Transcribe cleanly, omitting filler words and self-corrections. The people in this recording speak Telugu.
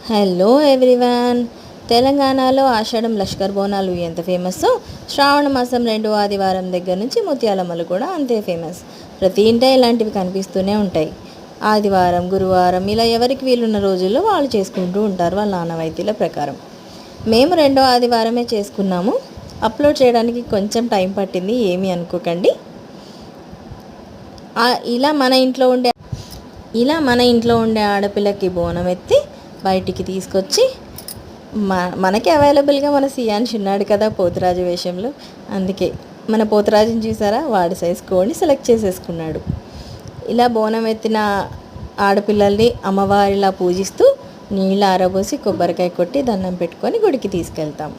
Hello everyone. తెలంగాణలో ఆషాఢం లష్కర్ బోనాలు ఎంత ఫేమస్సో శ్రావణ మాసం 2వ ఆదివారం దగ్గర నుంచి ముత్యాలమ్మలు కూడా అంతే ఫేమస్. ప్రతి ఇంట ఇలాంటివి కనిపిస్తూనే ఉంటాయి. ఆదివారం, గురువారం ఇలా ఎవరికి వీలున్న రోజుల్లో వాళ్ళు చేసుకుంటూ ఉంటారు వాళ్ళ ఆనవాయితీల ప్రకారం. మేము 2వ ఆదివారమే చేసుకున్నాము. అప్లోడ్ చేయడానికి కొంచెం టైం పట్టింది, ఏమీ అనుకోకండి. ఇలా మన ఇంట్లో ఉండే ఆడపిల్లకి బోనం ఎత్తి బయటికి తీసుకొచ్చి మనకి అవైలబుల్గా మన సియాన్షి ఉన్నాడు కదా పోతురాజు వేషంలో, అందుకే మన పోతురాజుని చూసారా, వాడి సైజ్ కోడ్ని సెలెక్ట్ చేసేసుకున్నాడు. ఇలా బోనం ఎత్తిన ఆడపిల్లల్ని అమ్మవారిలా పూజిస్తూ నీళ్ళు ఆరబోసి కొబ్బరికాయ కొట్టి దండం పెట్టుకొని గుడికి తీసుకెళ్తాం.